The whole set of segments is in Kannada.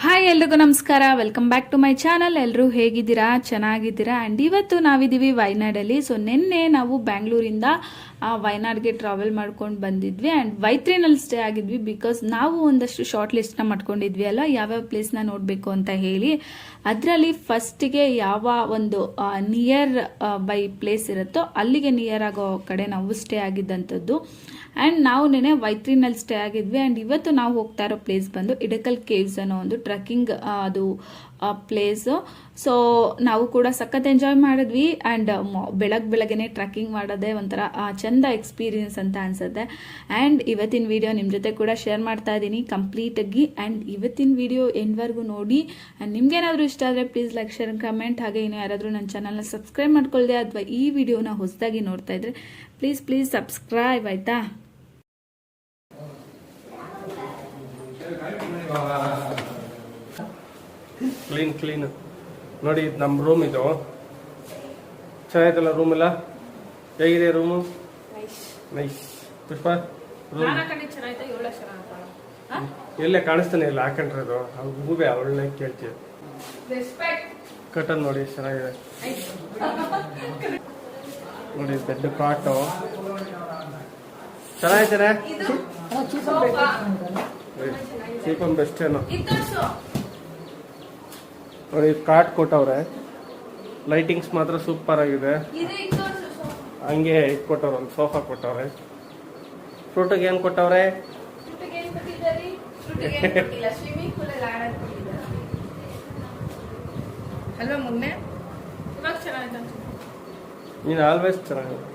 ಹಾಯ್ ಎಲ್ರಿಗೂ ನಮಸ್ಕಾರ, welcome back to my channel. ಎಲ್ಲರೂ ಹೇಗಿದ್ದೀರಾ? ಚೆನ್ನಾಗಿದ್ದೀರಾ? ಆ್ಯಂಡ್ ಇವತ್ತು ನಾವಿದ್ದೀವಿ ವಯನಾಡಲ್ಲಿ. ಸೊ ನಿನ್ನೆ ನಾವು ಬ್ಯಾಂಗ್ಳೂರಿಂದ ವಯನಾಡ್ಗೆ ಟ್ರಾವೆಲ್ ಮಾಡ್ಕೊಂಡು ಬಂದಿದ್ವಿ ಆ್ಯಂಡ್ ವೈತ್ರಿನಲ್ಲಿ ಸ್ಟೇ ಆಗಿದ್ವಿ. ಬಿಕಾಸ್ ನಾವು ಒಂದಷ್ಟು ಶಾರ್ಟ್ ಲಿಸ್ಟ್ನ ಮಾಡ್ಕೊಂಡಿದ್ವಿ ಅಲ್ಲ, ಯಾವ್ಯಾವ ಪ್ಲೇಸ್ನ ನೋಡಬೇಕು ಅಂತ ಹೇಳಿ. ಅದರಲ್ಲಿ ಫಸ್ಟಿಗೆ ಯಾವ ಒಂದು ನಿಯರ್ ಬೈ ಪ್ಲೇಸ್ ಇರುತ್ತೋ ಅಲ್ಲಿಗೆ ನಿಯರ್ ಆಗೋ ಕಡೆ ನಾವು ಸ್ಟೇ ಆಗಿದ್ದಂಥದ್ದು. ಆ್ಯಂಡ್ ನಾವು ನೆನೆ ವೈತ್ರಿನಲ್ಲಿ ಸ್ಟೇ ಆಗಿದ್ವಿ. ಆ್ಯಂಡ್ ಇವತ್ತು ನಾವು ಹೋಗ್ತಾ ಇರೋ ಪ್ಲೇಸ್ ಬಂದು ಇಡಕಲ್ ಕೇವ್ಸ್ ಅನ್ನೋ ಒಂದು ಟ್ರೆಕ್ಕಿಂಗ್ ಅದು ಪ್ಲೇಸು. ಸೊ ನಾವು ಕೂಡ ಸಖತ್ ಎಂಜಾಯ್ ಮಾಡಿದ್ವಿ. ಆ್ಯಂಡ್ ಬೆಳಗ್ಗೆನೆ ಟ್ರೆಕ್ಕಿಂಗ್ ಮಾಡೋದೇ ಒಂಥರ ಚೆಂದ ಎಕ್ಸ್ಪೀರಿಯನ್ಸ್ ಅಂತ ಅನ್ಸುತ್ತೆ. ಆ್ಯಂಡ್ ಇವತ್ತಿನ ವಿಡಿಯೋ ನಿಮ್ಮ ಜೊತೆ ಕೂಡ ಶೇರ್ ಮಾಡ್ತಾ ಇದ್ದೀನಿ ಕಂಪ್ಲೀಟಾಗಿ. ಆ್ಯಂಡ್ ಇವತ್ತಿನ ವಿಡಿಯೋ ಎಂಡ್ವರೆಗೂ ನೋಡಿ. ಆ್ಯಂಡ್ ನಿಮ್ಗೇನಾದರೂ ಇಷ್ಟ ಆದರೆ ಪ್ಲೀಸ್ ಲೈಕ್, ಶೇರ್, ಕಮೆಂಟ್. ಹಾಗೆ ಇನ್ನು ಯಾರಾದರೂ ನನ್ನ ಚಾನಲ್ನ ಸಬ್ಸ್ಕ್ರೈಬ್ ಮಾಡ್ಕೊಳ್ದೆ ಅಥವಾ ಈ ವಿಡಿಯೋನ ಹೊಸದಾಗಿ ನೋಡ್ತಾ ಇದ್ರೆ ಪ್ಲೀಸ್ ಸಬ್ಸ್ಕ್ರೈಬ್, ಆಯಿತಾ? ಕ್ಲೀನ್ ನೋಡಿ, ನಮ್ಮ ರೂಮ್ ಇದು ಚೆನ್ನಾಗಿತ್ತಲ್ಲ. ರೂಮ್ ಎಲ್ಲ ಹೇಗಿದೆ? Room nice. ಪುಷ್ಪ ರೂಮ್ ಎಲ್ಲೇ ಕಾಣಿಸ್ತಾನೆ ಇಲ್ಲ ಹಾಕೊಂಡ್ರದು. ಹೂವೆ ಅವಳನ್ನ ಕೇಳ್ತೀವಿ. ಕಟನ್ ನೋಡಿ ಚೆನ್ನಾಗಿದೆ. ನೋಡಿ ಬೆಡ್ ಕಾಟು ಚೆನ್ನಾಗಿದ್ದಾರೆ. ಚೀಪ್ ಅಂಡ್ ಬೆಸ್ಟ್ ಏನೋ ನೋಡಿ. ಕಾಟ್ ಕೊಟ್ಟವ್ರೆ, ಲೈಟಿಂಗ್ಸ್ ಮಾತ್ರ ಸೂಪರ್ ಆಗಿದೆ. ಹಂಗೆ ಕೊಟ್ಟವ್ರೆ, ಒಂದು ಸೋಫಾ ಕೊಟ್ಟವ್ರೆ. ಫ್ರೂಟಿಗೆ ಏನು ಕೊಟ್ಟವ್ರೆ? ನೀನು ಆಲ್ವೇಸ್ ಚೆನ್ನಾಗಿದೆ.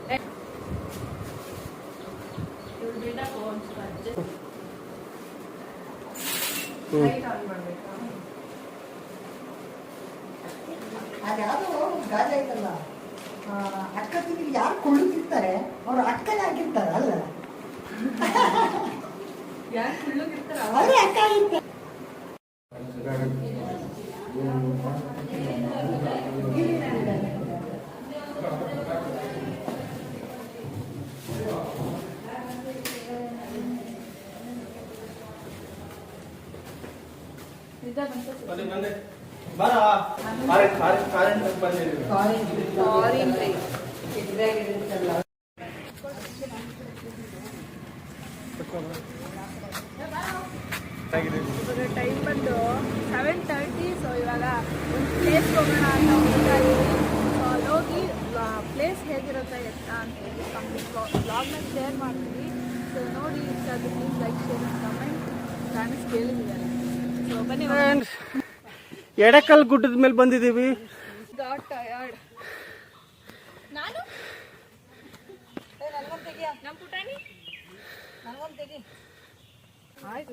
ಅದ್ಯಾವುದೋ ಗಾಜ ಐತಲ್ಲ, ಅಕ್ಕ ತಿಂಗಳಿಗೆ ಯಾರು ಕೊಳ್ಳುತ್ತಿರ್ತಾರೆ ಅವ್ರು ಅಕ್ಕನೇ ಆಗಿರ್ತಾರೆ ಅಲ್ಲ. ಅವರೇ ಅಕ್ಕ ಆಗಿರ್ತಾರೆ. ಟೈಮ್ ಬಂದು 7:30. ಸೊ ಇವಾಗ ಒಂದು ಪ್ಲೇಸ್ ಹೋಗೋಣ ಅಂತ ಹೋಗ್ತಾಯಿದ್ದೀವಿ. ಸೊ ಅಲ್ಲೋಗಿ ಪ್ಲೇಸ್ ಹೇಗಿರುತ್ತೆ ಅಂತ ಹೇಳಿ ಕಂಪ್ಲೀಟ್ ಬ್ಲಾಗ್ನ ಶೇರ್ ಮಾಡ್ತೀವಿ. ಸೊ ನೋಡಿ, ಇಷ್ಟ ಆದರೆ ಪ್ಲೀಸ್ ಲೈಕ್, ಶೇರ್, ಕಮೆಂಟ್. ಫ್ಯಾಮಿಸ್ ಕೇಳಿದ್ದಾರೆ. ಸೊ ಬನ್ನಿ. ಎಡಕಲ್ ಗುಡ್ಡದ ಮೇಲೆ ಬಂದಿದ್ದೀವಿ. ಟಯರ್ಡ್ ನಾನು ನಮ್ಮ ಪುಟಾಣಿ ನನಗೊಂದು ತೆಗಿ. ಆಯ್ತು,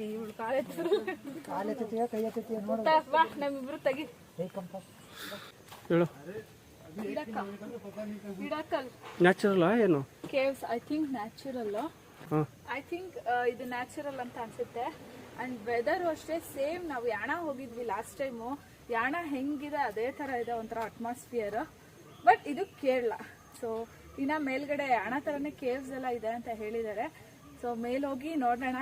ಇವಳು ಕಾಲೆತ್ತಿಯ ಕೈ ಎತ್ತಿಯ ನೋಡ. ಬಾ ನಮ್ಮಿಬ್ರು ತೆಗಿ. ಹೇಳು. ಇಡಕಲ್ ನ್ಯಾಚುರಲ್ ಏನು? Caves I think natural. I think ಇದು ನ್ಯಾಚುರಲ್ ಅಂತ ಅನ್ಸುತ್ತೆ. ಅಂಡ್ ವೆದರು ಅಷ್ಟೇ ಸೇಮ್. ನಾವು ಯಾಣ ಹೋಗಿದ್ವಿ ಲಾಸ್ಟ್ ಟೈಮು. ಯಾಣ ಹೆಂಗಿದೆ ಅದೇ ಥರ ಇದೆ, ಒಂಥರ ಅಟ್ಮಾಸ್ಫಿಯರ್. ಬಟ್ ಇದು ಕೇರಳ. ಸೊ ಇನ್ನು ಮೇಲ್ಗಡೆ ಯಾಣ ಥರನೇ ಕೇವ್ಸ್ ಎಲ್ಲ ಇದೆ ಅಂತ ಹೇಳಿದ್ದಾರೆ. ಸೊ ಮೇಲೋಗಿ ನೋಡೋಣ.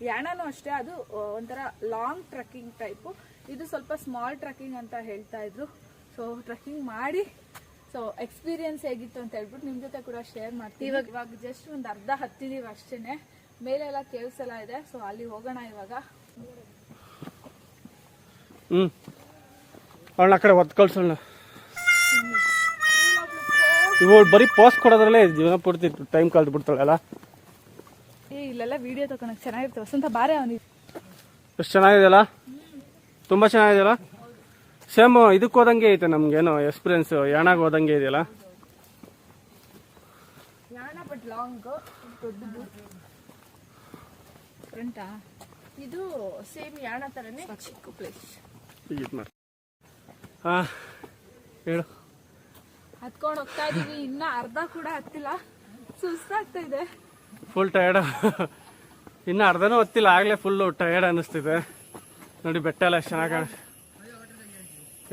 ಯಾಣನೂ ಅಷ್ಟೇ, ಅದು ಒಂಥರ ಲಾಂಗ್ ಟ್ರೆಕ್ಕಿಂಗ್ ಟೈಪು. ಇದು ಸ್ವಲ್ಪ ಸ್ಮಾಲ್ ಟ್ರೆಕ್ಕಿಂಗ್ ಅಂತ ಹೇಳ್ತಾ ಇದ್ರು. ಸೊ ಟ್ರೆಕ್ಕಿಂಗ್ ಮಾಡಿ ಸೊ ಎಕ್ಸ್ಪೀರಿಯನ್ಸ್ ಹೇಗಿತ್ತು ಅಂತ ಹೇಳ್ಬಿಟ್ಟು ನಿಮ್ಮ ಜೊತೆ ಕೂಡ ಶೇರ್ ಮಾಡ್ತೀವಿ. ಇವಾಗ ಜಸ್ಟ್ ಒಂದು ಅರ್ಧ ಹತ್ತಿದೀವಿ ಅಷ್ಟೇ. ಮೇಲೆಲ್ಲ ಕೇವ್ಸ್ ಎಲ್ಲ ಇದೆ. ಸೊ ಅಲ್ಲಿ ಹೋಗೋಣ ಇವಾಗ. ಅವಳನ್ನ ಆ ಕಡೆ ಒತ್ತು ಕಳ್ಸೋಣ. ಇವಳು ಬರೀ ಪೋಸ್ಟ್ ಕೊಡೋದ್ರಲ್ಲೇ ಜೀವನ ಪೂರ್ತಿ ಟೈಮ್ ಕಳೆದು ಬಿಡ್ತಾಳಲ್ಲ. ಇಲ್ಲೆಲ್ಲ ವಿಡಿಯೋ ತಗೊಳಕ್ ಚೆನ್ನಾಗಿರ್ತವೆ. ವಸಂತ ಬಾರೆ ಅವನಿಗೆ. ಎಷ್ಟು ಚೆನ್ನಾಗಿದೆಯಲ್ಲ, ತುಂಬಾ ಚೆನ್ನಾಗಿದೆಯಲ್ಲ. ಸೇಮ್ ಇದಕ್ಕೆ ಹೋದಂಗೆ ಐತೆ ನಮ್ಗೇನೋ ಎಕ್ಸ್ಪೀರಿಯನ್ಸ್. ಯಾಣಾಗ ಹೋದಂಗೆ ಇದೆಯಲ್ಲ. ಯಾಣ ಬಟ್ ಲಾಂಗ್, ದೊಡ್ಡದು. ಇದು ಸೇಮ್ ಯಾಣ ತರನೇ ಚಿಕ್ಕ ಪ್ಲೇಸ್. ಹೇಳು. ಹತ್ಕೊಂಡು ಹೋಗ್ತಾ ಇದೀವಿ. ಇನ್ನ ಅರ್ಧ ಕೂಡ ಹತ್ತಿಲ್ಲ, ಸುಸ್ತಾಗ್ತಾ ಇದೆ. Full tired. ಇನ್ನು ಅರ್ಧನೂ ಹತ್ತಿಲ್ಲ, ಆಗ್ಲೇ ಫುಲ್ಲು ಟಯರ್ಡ್ ಅನ್ನಿಸ್ತಿದೆ. ನೋಡಿ ಬೆಟ್ಟ ಎಲ್ಲ ಎಷ್ಟು ಚೆನ್ನಾಗಿ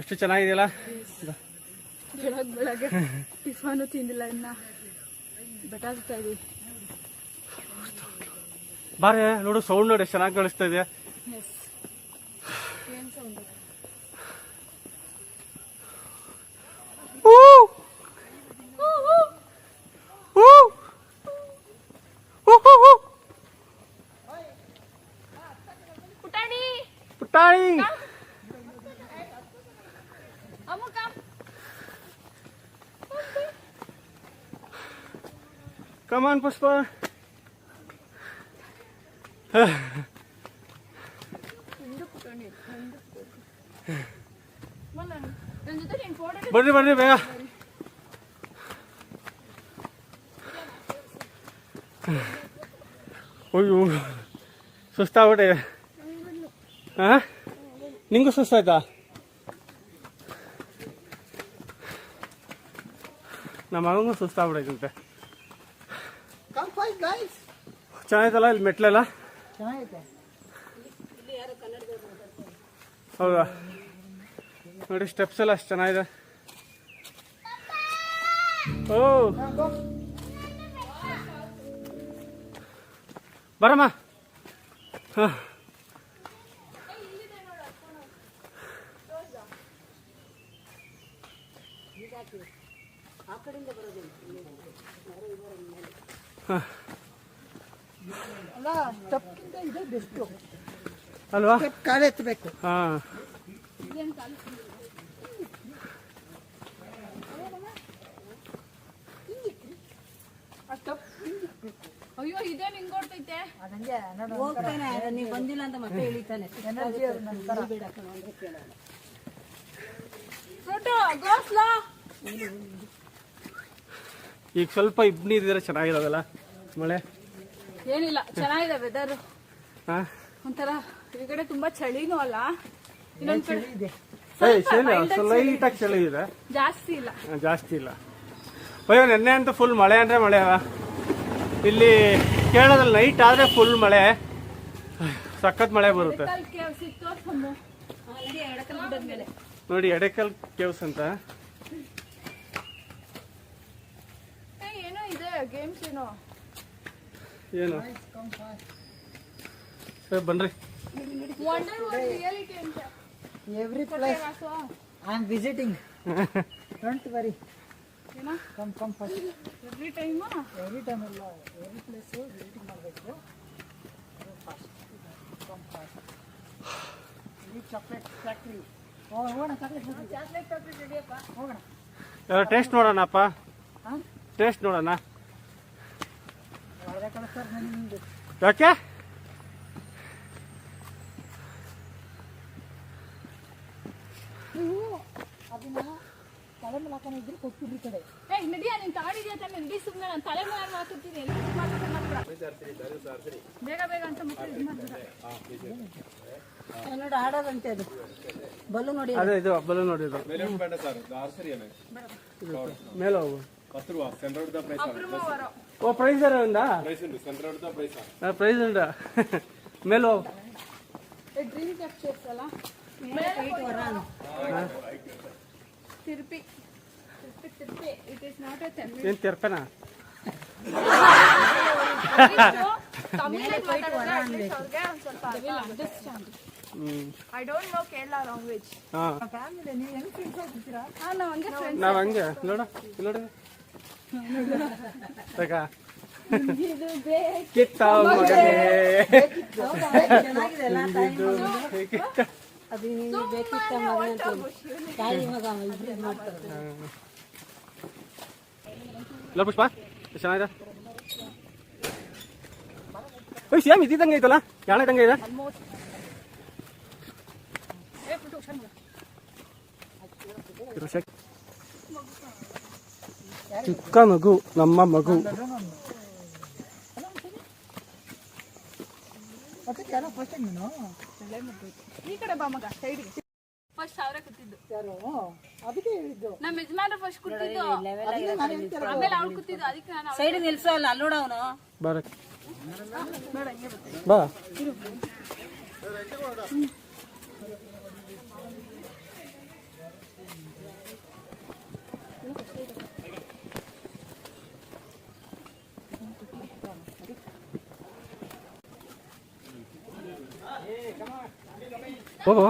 ಎಷ್ಟು ಚೆನ್ನಾಗಿದೆಯಲ್ಲ. ಬೆಳಗ್ಗೆ ಟಿಫಾನು ತಿಂದಿಲ್ಲ, ಇನ್ನ ಬೆಟ್ಟ ಹತ್ತಾ ಇದೀವಿ. ಬಾರೆ ನೋಡು ಸೌಂಡ್ ನೋಡಿ ಎಷ್ಟು ಚೆನ್ನಾಗಿ ಕಾಣಿಸ್ತಾ ಇದೆ. ಪುಟಾಣಿ ಕಮಾನ್ ಪುಷ್ಪ. ಬರ್ರಿ ಬರ್ರಿ ಬೇಗ. ಅಯ್ಯೋ ಸುಸ್ತಾಗ್ಬಿಟ್ಟೆ. ಹಾ ನಿಂಗೂ ಸುಸ್ತಾಯ್ತಾ? ನಮ್ಮ ಮಗಂಗೂ ಸುಸ್ತಾಗ್ಬಿಡೈತಂತೆ. ಚೆನ್ನಾಯ್ತಲ್ಲ ಇಲ್ಲಿ ಮೆಟ್ಲೆಲ್ಲ? ಹೌದಾ? ನೋಡಿ ಸ್ಟೆಪ್ಸ್ ಎಲ್ಲ ಅಷ್ಟು ಚೆನ್ನಾಗಿದೆ. ಓ ಬರಮ್ಮ. ಹಾಂ ಅಲ್ವಾ? ಕಾಲು ಎತ್ತಬೇಕು. ಹಾಂ ಅಯ್ಯೋ ಇದೇ ನಿಂಗೋಡ್ತೈತೆ. ಹೋಗ್ತಾನೆ ನೀವು ಬಂದಿಲ್ಲ ಅಂತ ಮತ್ತೆ ಹೇಳಿತಾನೆ. ಈಗ ಸ್ವಲ್ಪ ಇಬ್ನಿ ಇದ್ರೆ ಚೆನ್ನಾಗಿರೋದಲ್ಲ ಮಳೆ? ಏನಿಲ್ಲ, ಚೆನ್ನಾಗಿದೆ ವೆದರ್. ಹಾಂ ಒಂಥರ ಈ ಕಡೆ ತುಂಬಾ ಚಳಿನೂ ಅಲ್ಲ, ಇನ್ನೊಂದ್ ಕಡೆ ಲೈಟಾಗಿ ಚಳಿ ಇದೆ, ಜಾಸ್ತಿ ಇಲ್ಲ. ಜಾಸ್ತಿ ಇಲ್ಲ. ಅಯ್ಯೋ ನೆನ್ನೆ ಅಂತ ಫುಲ್ ಮಳೆ ಅಂದ್ರೆ ಮಳೆ. ಇಲ್ಲಿ ಕೇರಳದಲ್ಲಿ ನೈಟ್ ಆದ್ರೆ ಫುಲ್ ಮಳೆ, ಸಖತ್ ಮಳೆ ಬರುತ್ತೆ. ನೋಡಿ ಎಡೆಕಲ್ ಕೇವ್ಸ್ ಅಂತ ಏನೋ ಇದೆ ಗೇಮ್ಸ್. ಏನೋ ಏನು ಸರಿ ಬನ್ರಿ. Every place I am visiting. Don't worry. ಏನೋ come come first. Every time ಎಲ್ಲ ಎವ್ರಿ ಪ್ಲೇಸ್ ವಿಸಿಟಿಂಗ್ ಮಾಡಬೇಕು. Come first. ಈ ಚಾಕ್ಲೇಟ್ ಫ್ಯಾಕ್ಟರಿ. ಹೋಗೋಣ ಚಾಕ್ಲೇಟ್ ಫ್ಯಾಕ್ಟರಿ ರೆಡಿಯಪ್ಪ, ಹೋಗೋಣ. ಟೇಸ್ಟ್ ನೋಡೋಣಪ್ಪ. ಹಾಂ ಟೇಸ್ಟ್ ನೋಡೋಣ. ಒಳ್ಳೆ ಕಳಿಸ್ತಾರೆ ನಿಮ್ದು. ಯಾಕೆ? ನೀವು ಅದನ್ನ ತಲೆ ಮೇಲೆ ಹಾಕೋಣ ಇದ್ರೆ ಕೊಟ್ಟಿದ್ರಿ ಕಡೆ. ನಡಿಯ ನೀನ್ ತಾಡಿದ್ಯಾ ತಾನೆ, ನಡಿ ಸುಮ್ಮನೆ. ನಾನು ತಲೆ ಮೇಲೆ ಹಾಕುತ್ತೀನಿ. ಬೇಗ ಬೇಗ ಅಂತ ನೋಡಿ ಆಡೋದಂತೆ ಅದು ಬಲ್ಲು ನೋಡಿ. ಅದೇ ಇದು ಬಲೂನ್ ನೋಡಿದ್ದು ಮೇಲೆ ಹೋಗು. ಓ ಪ್ರೈಸ್ ఉందా? ಪ್ರೈಸ್ ఉందా? ಮೇಲೆ ಹೋಗು. ಡ್ರೀಮ್ ಕ್ಯಾಪ್ಚರ್ಸ್ ಅಲ್ಲ, ತಿರುಪಿ ತಿರುಪಿ. It is not a Tamil. ಏನ್ ತಿರ್ಪನ? I don't know Kerala language. Family ನೀವು ಹೆಂಗ್ ಫ್ರೆಂಡ್ಸ್ ಆಗ್ತೀರಾ? ನಾವು ಹಂಗೆ ಫ್ರೆಂಡ್ಸ್. ನಾವ್ ಹಂಗೆ ನೋಡ ನೋಡಿ ಕಿತ್ತ ಮಗನೇ. ಚೆನ್ನಾಗಿದೆ ಅಲ್ಲ ಅದು ನಿಮಗೆ ಬೇಕಿತ್ತ ಮಗ ಅಂತ ತಾಯಿ ಮಗ ಇಬ್ರು ಮಾಡ್ತಾರೆ. ಇಲ್ಲ ಪುಷ್ಪ ಚೆನ್ನಾಗಿದೆ. ಓಯ್ ಸೇಮ್ ಇದ್ದಂಗೆ ಐತಲ್ಲ, ಯಾಣ ಇದ್ದಂಗೆ ಇದೆ. ಚಿಕ್ಕ ಮಗು, ನಮ್ಮ ಮಗು. ಫಸ್ಟ್ ನೀನು ಈ ಕಡೆ ಬಾ ಮಗ, ಸೈಡ್ಗೆ. ಫಸ್ಟ್ ಸಾವಿರ ಕೂತಿದ್ದು ಯಾರು? ಅದಕ್ಕೆ ಹೇಳಿದ್ದು. ನಮ್ಮ ಯಜಮಾನ್ರು ಫಸ್ಟ್ ಕೂತಿದ್ದು, ಆಮೇಲೆ ಅವ್ಳು ಕೂತಿದ್ದು. ಅದಕ್ಕೆ ನಾನು ಸೈಡ್ ನಿಲ್ಸೋ ಅಲ್ಲ ಅಲ್ಲೋಡ ಅವನು. ಬಾರ ಬಾ. ಹೋಗು.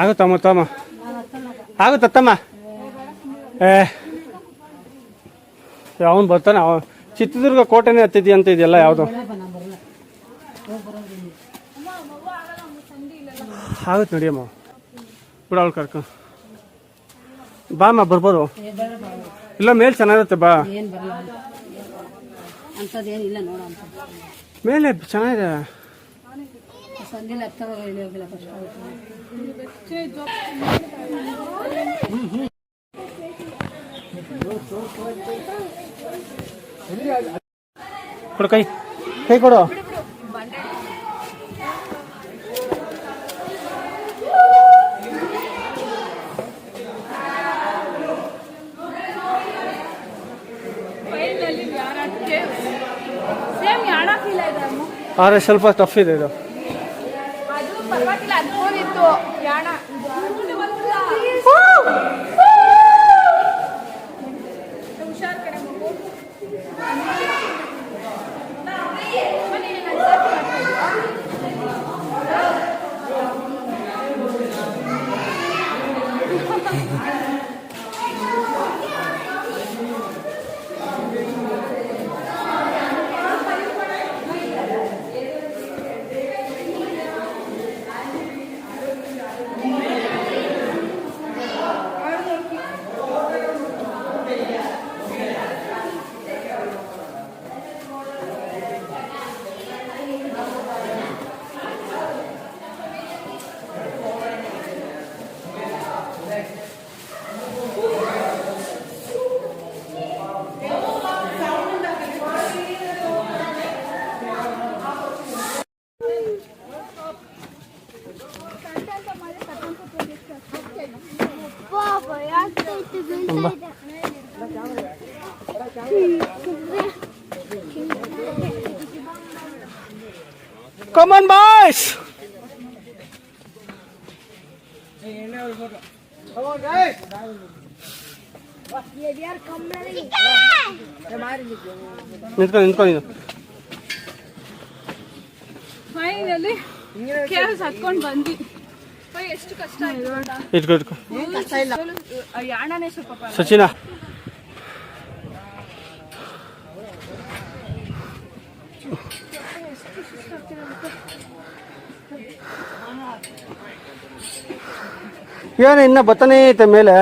ಆಗುತ್ತಮ್ಮ ತಮ್ಮ ಆಗುತ್ತಮ್ಮ. ಅವನು ಬರ್ತಾನೆ. ಚಿತ್ರದುರ್ಗ ಕೋಟೆನೇ ಹತ್ತಿದ್ಯಾ ಅಂತ ಇದೆಯಲ್ಲ ಯಾವುದು ಆಗುತ್ತೆ ನಡಿಯಮ್ಮ. ಕೂಡ ಅವಳು ಕರ್ಕ ಬಾ ಅಮ್ಮ, ಬರ್ಬೋದು. ಇಲ್ಲ ಮೇಲೆ ಚೆನ್ನಾಗಿರುತ್ತೆ ಬಾ. ಏನು ಬರಲ್ಲ ಅಂಥದ್ದೇನಿಲ್ಲ ನೋಡ ಅಂತ ಮೇಲೆ ಚೆನ್ನಾಗಿದೆ. ಸಂದಿಲ್ಲ ಹತ್ತವಾಗ ಇಳಿಯೋಗಿಲ್ಲ ಫಸ್ಟ್. ಕೊಡು ಕೈ ಕೈ ಕೊಡು. ಸೇಮ್ ಯಾಣ ಫೀಲ್ ಇದೆ ಅಮ್ಮ. ಆದರೆ ಸ್ವಲ್ಪ ಟಫ್ ಇದೆ ಇದು. ಅದು ಪರವಾಗಿಲ್ಲ, ಅನ್ಕೊಂಡಿತ್ತು ಯಾಣ. ಹುಷಾರ್ ಕಡೆ ಮಗು. Come on, boys! Come on, guys! ನಿಂತ್ಕೊಂಡು ಫೈನಲಿ ಕೇಸ್ ಹತ್ಕೊಂಡು ಬಂದ್ವಿ. ಎಷ್ಟು ಕಷ್ಟ ಆಯ್ತು. ಇಟ್ಕೊ ಯಾಣನೇ ಸ್ವಲ್ಪ ಸಚಿನ. ಏನು ಇನ್ನ ಬತ್ತನೇ ಐತೆ ಮೇಲೆ.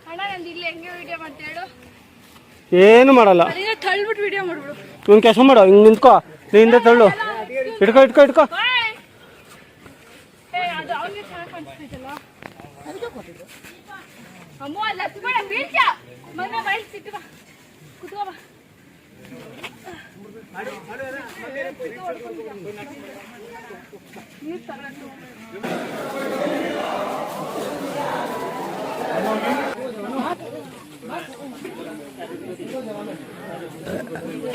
ಅಣ್ಣ ನಂದು ಇಲ್ಲಿ ಹೆಂಗೆ ವಿಡಿಯೋ ಮಾಡ್ತೇಳು? ಏನು ಮಾಡಲ್ಲ. ತಳ್ಬಿಟ್ಟು ವಿಡಿಯೋ ಮಾಡ್ಬಿಡು. ಇವ್ನು ಕೆಲಸ ಮಾಡು, ಹಿಂಗೆ ನಿಂತ್ಕೋ, ನೀ ಹಿಂದೆ ತಳ್ಳು. ಇಟ್ಕೋ ಇಟ್ಕೋ ಇಟ್ಕೋ. ಅದು ಅವ್ನಿಗೆ ಚೆನ್ನಾಗಿ ಕಾಣಿಸ್ತೈತಲ್ಲ. ಅಮ್ಮ ಅಲ್ಲ ಹತ್ಬೇಡ, ಬೀಳ್ತ್ಯ. ಮನೆ ಬಯಲ್ಸಿಟ್ಟು ಬಾ, ಕುತ್ಕೋ ಬಾ. ನೀರು ತಗೊಳಕ್ಕೆ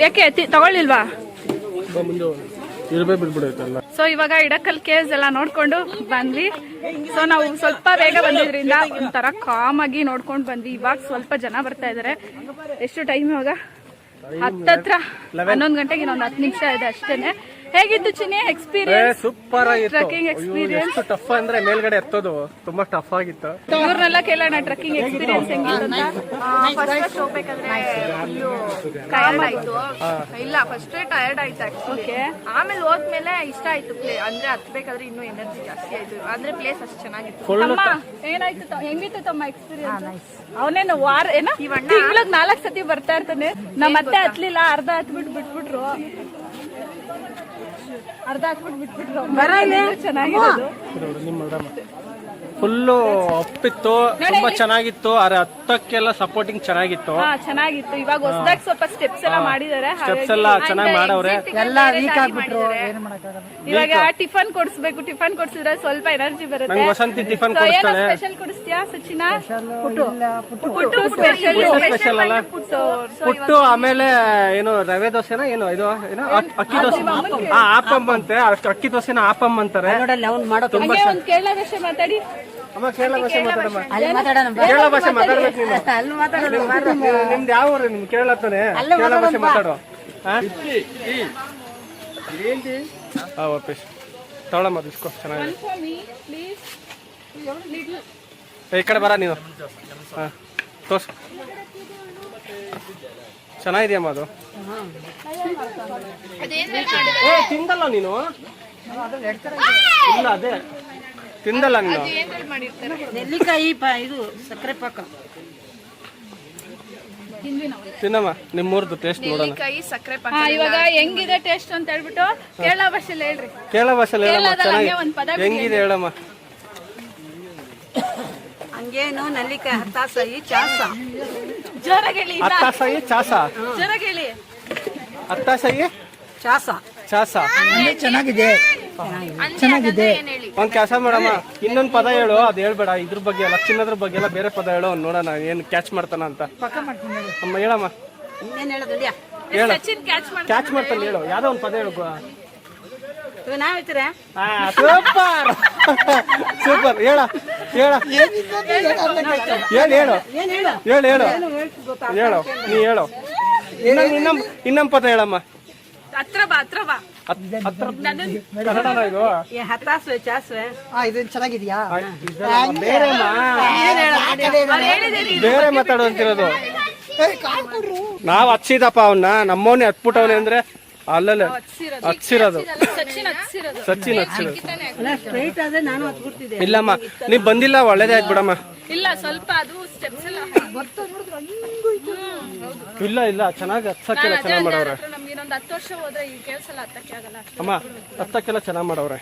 ಯಾಕೆ ತಗೊಳ್ಳಿಲ್ವಾ? ಸೊ ಇವಾಗ ಇಡಕಲ್ ಕೇಸ್ ಎಲ್ಲ ನೋಡ್ಕೊಂಡು ಬಂದ್ವಿ. ಸೊ ನಾವು ಸ್ವಲ್ಪ ಬೇಗ ಬಂದಿದ್ರಿಂದ ಒಂಥರ ಕಾಮ್ ಆಗಿ ನೋಡ್ಕೊಂಡು ಬಂದ್ವಿ. ಇವಾಗ ಸ್ವಲ್ಪ ಜನ ಬರ್ತಾ ಇದಾರೆ. ಎಷ್ಟು ಟೈಮ್ ಇವಾಗ? 11 ಗಂಟೆಗೆ ಇನ್ನೊಂದು 10 ನಿಮಿಷ ಇದೆ ಅಷ್ಟೇನೆ. ಹೇಗಿತ್ತು ಚಿನ್ನಿ ಎಕ್ಸ್ಪೀರಿಯನ್ಸ್? ಸೂಪರ್ ಆಗಿತ್ತು. ಟ್ರೆಕ್ಕಿಂಗ್ ಎಕ್ಸ್ಪೀರಿಯನ್ಸ್ ಟಫ್ ಅಂದ್ರೆ ಮೇಲ್ಗಡೆ ಎತ್ತೋದು ತುಂಬಾ ಟಫ್ ಆಗಿತ್ತು. ಇವ್ರನ್ನೆಲ್ಲ ಕೇಳೋಣ ಟ್ರೆಕ್ಕಿಂಗ್ ಎಕ್ಸ್ಪೀರಿಯನ್ಸ್ ಹೆಂಗಿತ್ತು ಅಂತ. ಫಸ್ಟ್ ಹೋಗ್ಬೇಕಾದ್ರೆ ಟಯರ್ಡ್ ಆಯ್ತು. ಇಲ್ಲ ಫಸ್ಟ್ ಟಯರ್ಡ್ ಆಯ್ತು ಆಕ್ಚುಲಿ. ಆಮೇಲೆ ಹೋದ್ಮೇಲೆ ಇಷ್ಟ ಆಯ್ತು ಅಂದ್ರೆ ಹತ್ಬೇಕಾದ್ರೆ ಇನ್ನೂ ಎನರ್ಜಿ ಜಾಸ್ತಿ ಆಯ್ತು. ಅಂದ್ರೆ ಪ್ಲೇಸ್ ಅಷ್ಟು ಚೆನ್ನಾಗಿತ್ತು. ತಮ್ಮ ಏನಾಯ್ತು? ಹೆಂಗಿತ್ತು ತಮ್ಮ ಎಕ್ಸ್ಪೀರಿಯನ್ಸ್? ಅವನೇನು ವಾರ ಏನ ತಿಂಗ್ಳಿಗೆ 4 ಸತಿ ಬರ್ತಾ ಇರ್ತಾನೆ. ನಮ್ಮ ಮತ್ತೆ ಹತ್ಲಿಲ್ಲ, ಅರ್ಧ ಹತ್ಬಿಟ್ಟು ಬಿಟ್ಬಿಟ್ರು. ಚೆನ್ನಾಗಿರೋದು ಫುಲ್ಲು ಅಪ್ಪಿತ್ತು, ತುಂಬಾ ಚೆನ್ನಾಗಿತ್ತು. ಆದ್ರೆ ಹತ್ತಕ್ಕೆಲ್ಲ ಸಪೋರ್ಟಿಂಗ್ ಚೆನ್ನಾಗಿತ್ತು. ಚೆನ್ನಾಗಿತ್ತು. ಇವಾಗ ಹೊಸದಾಗಿ ಸ್ವಲ್ಪ ಸ್ಟೆಪ್ಸ್ ಎಲ್ಲ ಮಾಡಿದ್ದಾರೆ. ಸ್ಟೆಪ್ಸ್ ಎಲ್ಲ ಚೆನ್ನಾಗಿ ಮಾಡವ್ರೆ. ಎಲ್ಲ ವೀಕ್ ಆಗ್ಬಿಟ್ರು, ಏನು ಮಾಡಕ್ಕಾಗಲ್ಲ. ಇವಾಗ ಟಿಫನ್ ಕೊಡಿಸ್ಬೇಕು. ಟಿಫನ್ ಕೊಡಿಸಿದ್ರೆ ಸ್ವಲ್ಪ ಎನರ್ಜಿ ಬರುತ್ತೆ. ನಂಗೆ ವಸಂತಿ ಟಿಫನ್ So, ಏನೋ ಕೊಡಿಸ್ತಾಳೆ. ಸ್ಪೆಷಲ್ ಕೊಡಿಸ್ತೀಯಾ ಸಚಿನ? ಪುಟ್ಟು ಸ್ಪೆಷಲ್ ಅಲ್ಲ, ಪುಟ್ಟು. ಆಮೇಲೆ ಏನು ರವೆ ದೋಸೆನ ಏನು ಇದು ಏನು ಅಕ್ಕಿ ದೋಸೆ, ಆಪಮ್ ಅಂತೆ. ಅಕ್ಕಿ ದೋಸೆನ ಆಪಮ್ ಅಂತಾರೆ. ನೋಡಲ್ಲ ಅವ್ನು ಮಾಡೋ ತುಂಬಾ ಹಂಗೆ ಒಂದ್ ಕೇರಳ ಭಾಷೆ ಮಾತಾಡಿ. ಅಮ್ಮ ಕೇರಳ ಭಾಷೆ ಮಾತಾಡಮ್ಮ. ಅಲ್ಲಿ ಮಾತಾಡೋಣ ಕೇರಳ ಭಾಷೆ ಮಾತಾಡ್ಬೇಕು ನೀನು. ಅಲ್ಲಿ ಮಾತಾಡೋಣ ನಿಮ್ದು ಯಾವ ಊರು? ನಿಮ್ ಕೇರಳ ತಾನೆ? ಕೇರಳ ಭಾಷೆ ಮಾತಾಡು. ವಾಪಸ್ ತಗೊಳಮ್ಮ, ದಿಸ್ಕೋ. ಚೆನ್ನಾಗಿದೆ. ಈ ಕಡೆ ಬರ ನೀನು. ಹಾ ತೋರ್ಸು. ಚೆನ್ನಾಗಿದೆಯಮ್ಮ ಅದು. ಏ ತಿಂದಲ್ಲ ನೀನು? ಇಲ್ಲ ಅದೇ ತಿಂದಲ್ಲ ನೀನು. ನೆಲ್ಲಿಕಾಯಿ ಇದು ಸಕ್ಕರೆ ಪಾಕ ತಿನ್ನಮ್ಮ, ನಿಮ್ಮೂರ್ದು ಟೇಸ್ಟ್ ನೋಡೋಣ. ನೆಲ್ಲಿಕಾಯಿ ಸಕ್ಕರೆ ಪಾಕ. ಇವಾಗ ಹೆಂಗಿದೆ ಟೇಸ್ಟ್ ಅಂತ ಹೇಳ್ಬಿಟ್ಟು ಕೇರಳ ಭಾಷೆಲಿ ಹೇಳ್ರಿ. ಕೇರಳ ಭಾಷೆಲಿ ಹೇಳಮ್ಮ. ಕೇರಳದಲ್ಲಿ ಚೆನ್ನಾಗಿ ಹಂಗೆ ಒಂದ್ ಪದ ಹೆಂಗಿದೆ ಹೇಳಮ್ಮ. ಹಂಗೇನು ನೆಲ್ಲಿಕಾಯಿ ಹತ್ತಾಸಾಯಿ ಚಾಸ ಜೋರಾಗಿ ಅತ್ತಾಸಾಯಿ ಚಾಸ. ಜೋರಾಗಿ ಅತ್ತಾಸಾಯಿ ಚಾಸ ಚಾಸ. ಚೆನ್ನಾಗಿದೆ. ಏನ್ ಹೇಳಿ? ಒಂದ್ ಕೆಲಸ ಮಾಡಮ್ಮ, ಇನ್ನೊಂದ್ ಪದ ಹೇಳು. ಅದ್ ಹೇಳ್ಬೇಡ, ಇದ್ರ ಬಗ್ಗೆ ಎಲ್ಲ ಚಿನ್ನದ್ರ ಬಗ್ಗೆ ಎಲ್ಲ ಬೇರೆ ಪದ ಹೇಳು, ನೋಡೋಣ ಏನ್ ಕ್ಯಾಚ್ ಮಾಡ್ತಾನ ಅಂತ. ಅಮ್ಮ ಹೇಳಮ್ಮ, ಇನ್ನೇನು ಹೇಳೋದು ಇಲ್ಲಿಯಾ ಹೇಳು. ಸಚಿನ್ ಕ್ಯಾಚ್ ಮಾಡಿ. ಕ್ಯಾಚ್ ಮಾಡ್ತಾನೆ, ಹೇಳು. ಯಾವ್ದೋ ಒಂದ್ ಪದ ಹೇಳು. ಇವಾಗ ನಾವ್ ಹೇಳ್ತೀರಾ ಸೂಪರ್ ಸೂಪರ್. ಹೇಳ ಹೇಳ ಹೇಳು ಹೇಳು ಏನ್ ಹೇಳು ಹೇಳು ಹೇಳು ಗೊತ್ತಾ ಹೇಳು ನೀ ಹೇಳು. ಇನ್ನೊಂದ್ ಪದ ಹೇಳಮ್ಮ. ಹತ್ರ ಬಾ, ಹತ್ರ ಬಾ. ಕನ್ನಡನ ಇದು? ಹತ್ತಾಸುವೆ ಚಾಸುವೆ ಇದು ಚೆನ್ನಾಗಿದ್ಯಾ? ಬೇರೆಮ್ಮ, ಬೇರೆ ಮಾತಾಡುವಂತಿರೋದು. ನಾವ್ ಹಚ್ಚಿದಪ್ಪ ಅವನ್ನ, ನಮ್ಮವನೇ ಹತ್ಬಿಟ್ಟವನೆ ಅಂದ್ರೆ ಅಲ್ಲಲ್ಲೇ ಹಚ್ಚಿರೋದು. ಸಚಿನ್ ಹಚ್ಚಿರೋದು. ಸಚಿನ್ ಹಚ್ಚಿರೋದು. ಸ್ಟ್ರೈಟ್ ಆದ್ರೆ ನಾನು ಹತ್ಬಿಡ್ತಿದ್ದೆ. ಇಲ್ಲಮ್ಮ, ನೀವ್ ಬಂದಿಲ್ಲ, ಒಳ್ಳೇದೇ ಆಯ್ತು ಬಿಡಮ್ಮ. ಇಲ್ಲ ಸ್ವಲ್ಪ ಅದು ಸ್ಟೆಪ್ಸ್ ಎಲ್ಲ ಇಲ್ಲ ಇಲ್ಲ, ಚೆನ್ನಾಗಿ ಹತ್ಸಕ್ಕೆಲ್ಲ ಚೆನ್ನಾಗಿ ಮಾಡವ್ರೆ. ನಮ್ಗೆ ಇನ್ನೊಂದು 10 ವರ್ಷ ಹೋದ್ರೆ ಈ ಕೆಲಸ ಎಲ್ಲ ಹತ್ತಕ್ಕೆ ಆಗಲ್ಲ. ಅಮ್ಮ ಹತ್ತಕ್ಕೆಲ್ಲ ಚೆನ್ನಾಗಿ ಮಾಡವ್ರೆ.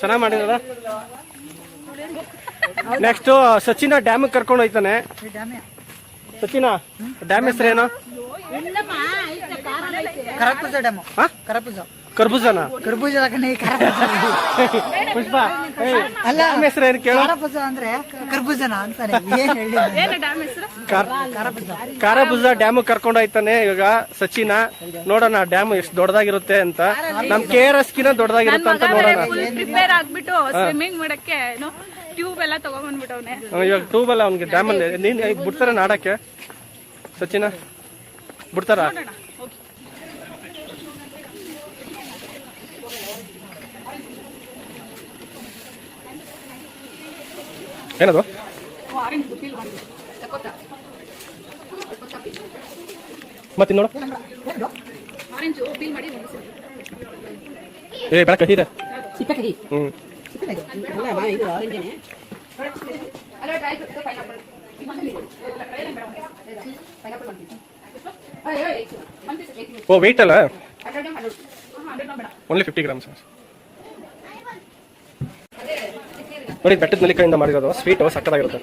ಚೆನ್ನಾಗಿ ಮಾಡಿದಾರ. ನೆಕ್ಸ್ಟ್ ಸಚಿನ ಡ್ಯಾಮ್ ಕರ್ಕೊಂಡು ಹೋಯ್ತಾನೆ. ಸಚಿನ ಡ್ಯಾಮ್ ಹೆಸರೇನು? ಕರಪೂಜ ಡ್ಯಾಮ್. ಹಾ? ಕರಪೂಜ. ಕರ್ಬೂಜನ? ಕರ್ಬೂಜದ ಕಣೆ ಕರಪೂಜ. ಪುಷ್ಪ ಅಲ್ಲ, ಡ್ಯಾಮ್ ಹೆಸರೇನು ಕೇಳು? ಕರಪೂಜ ಅಂದ್ರೆ ಕರ್ಬೂಜನ ಅಂತಾನೆ. ಏನ್ ಹೇಳಿ? ಏನು ಡ್ಯಾಮ್ ಹೆಸರು? ಕಾರಬುಜ ಡ್ಯಾಮ್ ಕರ್ಕೊಂಡು ಹೋಯ್ತಾನೆ ಇವಾಗ ಸಚಿನ. ನೋಡೋಣ ಡ್ಯಾಮ್ ಎಷ್ಟು ದೊಡ್ಡದಾಗಿರುತ್ತೆ ಅಂತ. ನಮ್ KRS ಕಿನ ದೊಡ್ಡದಾಗಿರುತ್ತೆ ಅಂತ ನೋಡೋಣ. ಪ್ರಿಪೇರ್ ಆಗ್ಬಿಟ್ಟು ಸ್ವಿಮ್ಮಿಂಗ್ ಮಾಡಕ್ಕೆ ಏನೋ ಟ್ಯೂಬ್ ಎಲ್ಲ ತಗೊಂಡ್ಬಂದ್ಬಿಟ್ಟವ್ನೆ. ಇವಾಗ ಟ್ಯೂಬ್ ಅಲ್ಲ ಅವ್ನಿಗೆ, ಡ್ಯಾಮ್ ಅಲ್ಲಿ. ನೀನ್ ಬಿಡ್ತಾರ ನಾಡಕ್ಕೆ ಸಚಿನ? ಬಿಡ್ತಾರ? ಏನದು? ಮತ್ತೆ ನೋಡ. ಏ ಬೆಳಕ ಹೀರ. ಸಿಪ್ಪೆ ಹ್ಮ್ ಇದು ಆರೆಂಜನೇ. ಓ ವೆಯ್ಟ್ ಅಲ್ಲ, ಓನ್ಲಿ 50 ಗ್ರಾಮ್ಸ್. ನೋಡಿ, ಬೆಟ್ಟದ ನಲ್ಲಿಕಾಯಿಂದ ಮಾಡಿರೋದು ಸ್ವೀಟ್ ಸಕ್ಕತ್ತಾಗಿರುತ್ತೆ.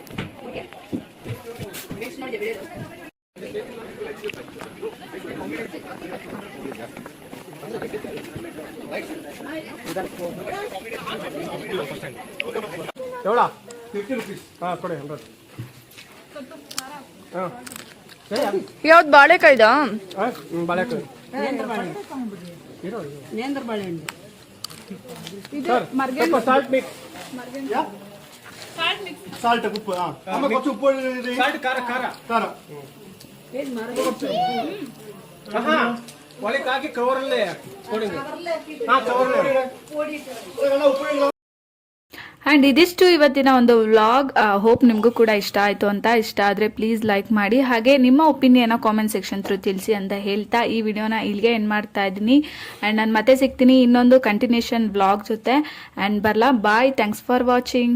ಎವಳ? 50 rupees. ಹಾ ಕೊಡಿ 100. ಹಾಂ ಯಾವ್ದು ಬಾಳೆಕಾಯ್ದಾ? ಬಾಳೆಕಾಯಿ. ನೇಂದ್ರ ಬಾಳೆಹಣ್ಣು. ಸ್ವಲ್ಪ ಸಾಲ್ಟ್ ಮಿಕ್ಸ್. ಸಾಲ್ಟ್ ಉಪ್ಪು ಆಮೇಲೆ కొంచెం ಉಪ್ಪು ಸಾಲ್ಟ್ ಖಾರ ಖಾರ ಖಾರ ಒಳಗೆ ಹಾಕಿ ಕವರಲ್ಲೇ ಕೊಡಿ. ಹಾಂ ಕವರಲ್ಲೇ ಉಪ್ಪು. ಆ್ಯಂಡ್ ಇದಿಷ್ಟು ಇವತ್ತಿನ ಒಂದು ವ್ಲಾಗ್. ಹೋಪ್ ನಿಮಗೂ ಕೂಡ ಇಷ್ಟ ಆಯಿತು ಅಂತ. ಇಷ್ಟ ಆದರೆ ಪ್ಲೀಸ್ ಲೈಕ್ ಮಾಡಿ, ಹಾಗೆ ನಿಮ್ಮ ಒಪಿನಿಯನ್ನ ಕಾಮೆಂಟ್ ಸೆಕ್ಷನ್ ಥ್ರೂ ತಿಳಿಸಿ ಅಂತ ಹೇಳ್ತಾ ಈ ವಿಡಿಯೋನ ಇಲ್ಲಿಗೆ ಎಂಡ್ ಮಾಡ್ತಾ ಇದ್ದೀನಿ. ಆ್ಯಂಡ್ ನಾನು ಮತ್ತೆ ಸಿಗ್ತೀನಿ ಇನ್ನೊಂದು ಕಂಟಿನ್ಯೂಷನ್ ವ್ಲಾಗ್ ಜೊತೆ. ಆ್ಯಂಡ್ ಬರಲಾ, ಬಾಯ್. Thanks for watching.